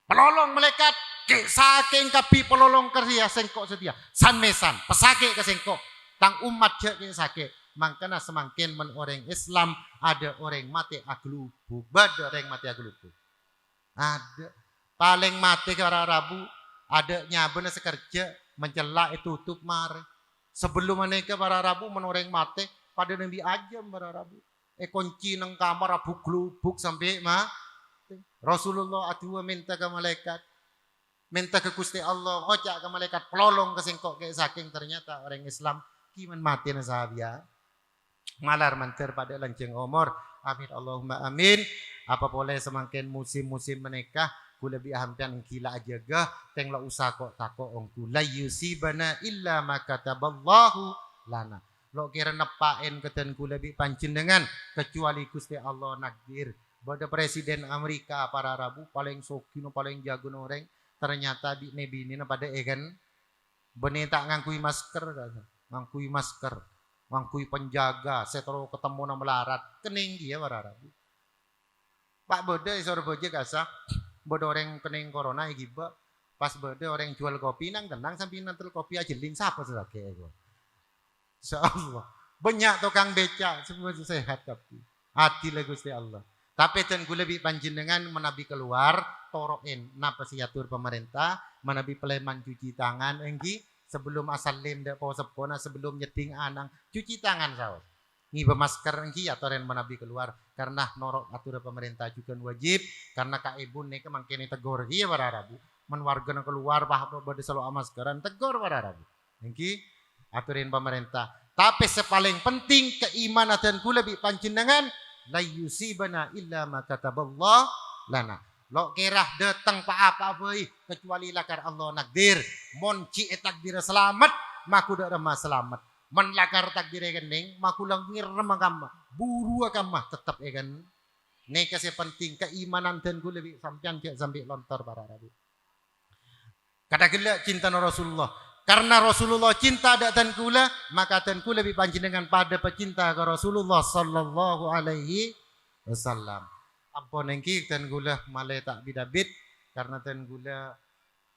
Pelolong malaikat ke saking kapi pelolong kerja sengkok setia. San mesan pesake ke sengkok. Tang umat je ke sake. Makanya semakin men orang Islam ada orang mati aglubu. Bada orang mati aglubu. Ada. Paling mati ke para Rabu, ada nyabana sekerja mencelak itu tutup mare. Sebelum mereka para Rabu menoreng mati, pada Nabi ajam para Rabu. Kunci nang kamar Rabu glubuk sampai Rasulullah atu minta ke malaikat. Minta ke Gusti Allah, ojak ke malaikat pelolong ke singkok ke saking ternyata orang Islam kiman mati na sahabya. Malar manter pada lanceng umur. Amin Allahumma amin. Apa boleh semakin musim-musim menikah kula bi hampian kila aja gah teng la usah kok takok ong kula yusibana illa ma kataballahu lana. Lo kira nepain keten kula bi panjenengan kecuali Gusti Allah nakdir. Bada presiden Amerika para Rabu paling sokino paling jago noreng ternyata di nebi ini pada egen benih tak ngangkui masker ngangkui masker ngangkui penjaga setro ketemu na melarat kening dia para Rabu. Pak Bode isor boje kasah bodo orang kening corona giba pas bode orang jual kopi nang tenang sampai nanti kopi aja lin siapa sebagai ego. Insyaallah banyak tukang beca semua sehat tapi hati lah Gusti Allah. Tapi ten gue lebih panjenengan menabi keluar toroin napa siatur pemerintah menabi peleman cuci tangan enggi sebelum asalim dek po sepona sebelum nyeting anang cuci tangan saus. Ngiba masker engki atau ren menabi keluar karena norok aturan pemerintah juga wajib karena kaibun nih kemangkini tegur dia para Rabu men warga keluar paham pada selalu maskeran tegur para Rabu engki aturan pemerintah tapi sepaling penting keimanan dan kula lebih panjenengan la yusibana illa ma kataballah lana lo kira datang pak apa boy kecuali lakar Allah nakdir mon ci takdir selamat maku dak remah selamat men lakar takdir gening makulang ngirem kamma buru kamma tetap egan neka se penting keimanan dan gue lebih sampean cek sampai lontar para Rabu kata gila cinta Rasulullah karena Rasulullah cinta ada dan kula maka dan kula lebih panjenengan pada pecinta ke Rasulullah sallallahu alaihi wasallam ampun engki dan gula malai tak bidabit karena dan gula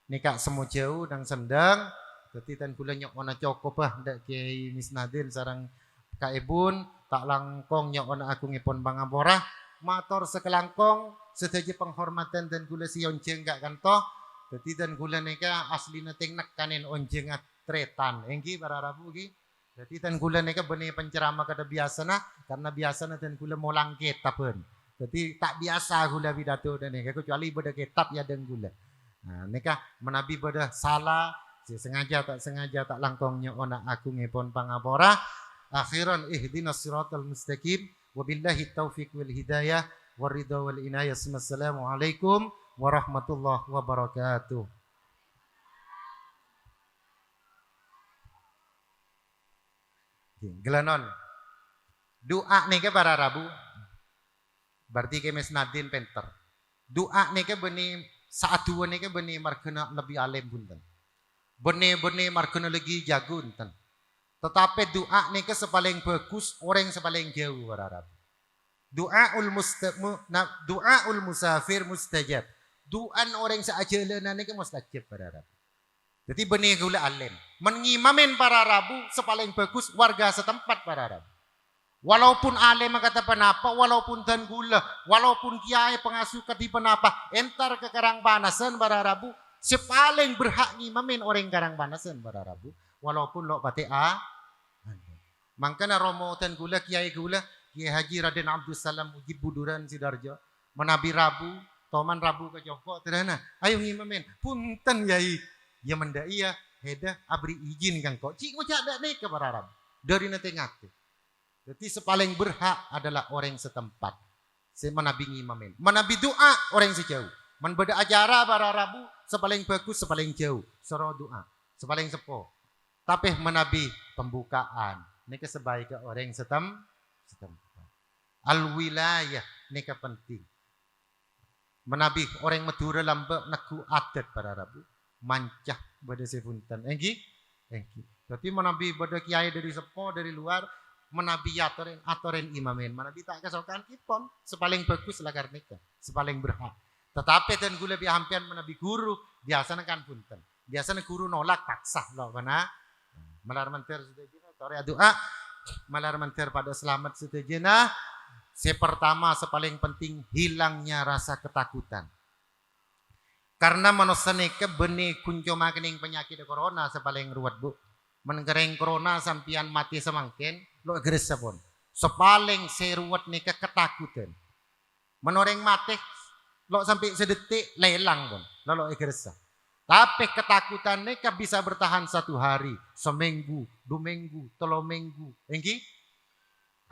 nikah semua jauh dan sendang jadi tan kula nyok ona cokop ndak Kiai Misnadin sarang kaibun tak langkong nyok ona aku ngipun Bangapora mator sekelangkong sedaji penghormatan dan gula si onceng gak kan toh jadi dan gula nika asli neteng nekanin onceng tretan engki para Rabu ki jadi dan gula nika benih penceramah kada biasa nah karena biasa dan gula mau langket tapen jadi tak biasa gula pidato dan nika kecuali beda kitab ya dan gula nah nika menabi beda salah sengaja tak langkongnya ona aku ngepon Pangapora akhiran ihdinas siratal mustaqim wabillahi taufiq wal hidayah waridha wal inayah. Assalamualaikum warahmatullahi wabarakatuh. Gelanon doa nih ke para Rabu berarti ke Mesnadin penter doa nih ke benih saat dua nih ke benih markena lebih alim bunten benih-benih markena lagi jago enten. Tetapi doa nih ke sepaling bagus orang sepaling jauh para Rabu. Doaul musafir mustajab. Doan orang seajalanan nih ke mustajab para Rabu. Jadi benih gula alim. Mengimamin para Rabu sepaling bagus warga setempat para Rabu. Walaupun alim kata penapa, walaupun dan gula, walaupun kiai pengasuh kati penapa, entar ke karang panasan para Rabu. Sepaling berhak ngimamin orang karang panasan para Rabu walaupun lo pati mangkana romo dan gula Kiai Haji Raden Abdul Salam Ujib Buduran Sidarjo menabi Rabu toman Rabu ke Joko terana ayo ngimamin punten yai ya menda iya heda abri izin kang kok cik ngocak dak nek para Rabu dari nanti ngake jadi sepaling berhak adalah orang setempat saya menabi ngimamin menabi doa orang sejauh menbeda acara para Rabu sepaling bagus sepaling jauh soro doa sepaling sepo tapi menabi pembukaan ini sebaik orang setempat al wilayah ini penting menabi orang Madura lambak naku adat para Rabu mancah pada sepuntan engki jadi menabi pada kiai dari sepo dari luar menabi atoren imamin menabi tak kesokan kipon sepaling bagus lah karena sepaling berhak. Tetapi dan gue lebih hampir menabi guru biasanya kan punten biasanya guru nolak paksa loh karena malar mentir sudah jina tore doa malar mentir pada selamat sudah jina pertama sepaling penting hilangnya rasa ketakutan Karena manusia nika benih kunco makening penyakit corona sepaling ruwet bu. Mengereng corona sampian mati semangkin lo geresa pun. Sepaling seruwet nika ketakutan. Menoreng mati lo sampai sedetik lelang pun. Lalu geresa. Tapi ketakutan nika bisa bertahan 1 hari, seminggu, 2 minggu, 3 minggu. Engki?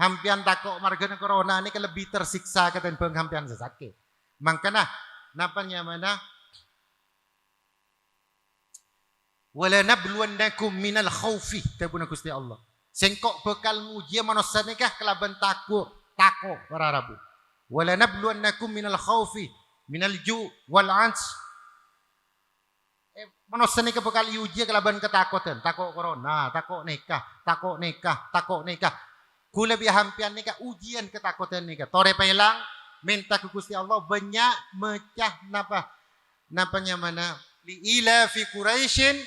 Hampian takok margana corona nika lebih tersiksa ketimbang hampian sesakit. Makanya napanya mana? Wala nabluwannakum minal khaufi tabuna Gusti Allah. Sengkok bekal nguji manusia nikah kelaban takut para rabu. Wala nabluwannakum minal khaufi minal ju' wal 'ats. Manusia nikah bekal uji kelaban ketakutan, takut corona, takut nikah. Kula bi hampian nikah ujian ketakutan nikah. Tore pelang minta ke Gusti Allah banyak mecah napanya mana li ila fi quraisyin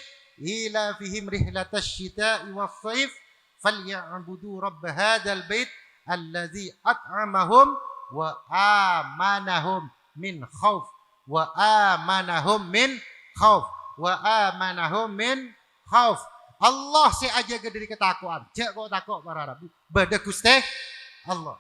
ila fihim rihlatash shita'i was-sayf falyabudu rabb hadzal bait allazi at'amahum wa amanahum min khauf wa amanahum min khauf wa amanahum min khauf. Allah si aja dari ketakuan. Cek kok takut para rabu. Bada Gusti Allah.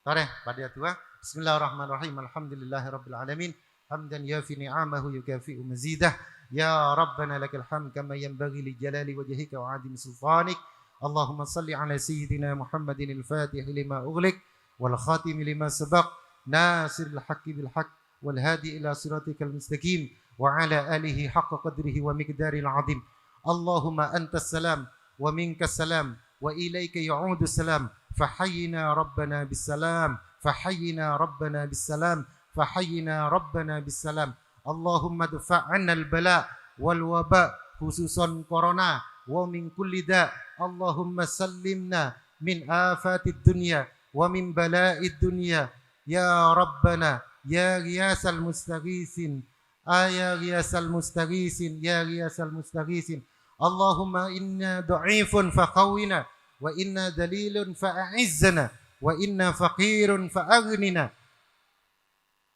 Tare pada tua. Bismillahirrahmanirrahim. Alhamdulillahirabbil alamin. Hamdan yafi ni'amahu yukafi'u mazidah. Ya Rabbana lakal hamd kama yanbaghi li jalali wajhika wa 'azimi sultanik. Allahumma salli ala sayyidina Muhammadin al-Fatih lima ughliq wal khatim lima sabaq nasiril haqqi bil haqq wal hadi ila siratikal mustaqim wa ala alihi haqqa qadrihi wa miqdaril 'azim. Allahumma antas salam wa minkas salam wa ilayka ya'udus salam. فحينا ربنا بالسلام فحينا ربنا بالسلام فحينا ربنا بالسلام. اللهم ادفع عنا البلاء والوباء خصوصا كورونا ومن كل داء. اللهم سلمنا من آفات الدنيا ومن بلاء الدنيا يا ربنا يا غياث المستغيثين يا غياث المستغيثين يا غياث المستغيثين. اللهم إنا ضعيف فقونا وإنا دليل فأعزنا وإنا فقير فأغننا.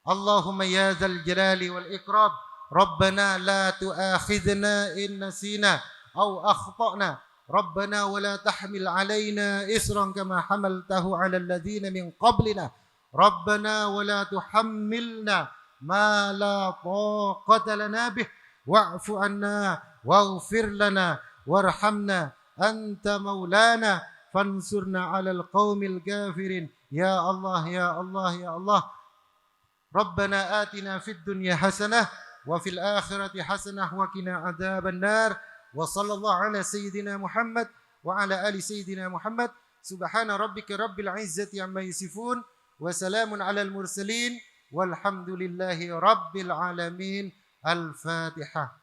اللهم يا ذا الجلال والإكرام ربنا لا تؤاخذنا إن نسينا أو أخطأنا ربنا ولا تحمل علينا إصرا كما حملته على الذين من قبلنا ربنا ولا تحملنا ما لا طاقة لنا به واعف عنا واغفر لنا وارحمنا أنت مولانا فانصرنا على القوم الكافرين. يا الله يا الله يا الله. ربنا آتنا في الدنيا حسنة وفي الآخرة حسنة وقنا عذاب النار. وصلى الله على سيدنا محمد وعلى آل سيدنا محمد. سبحان ربك رب العزة عما يصفون وسلام على المرسلين والحمد لله رب العالمين. الفاتحة.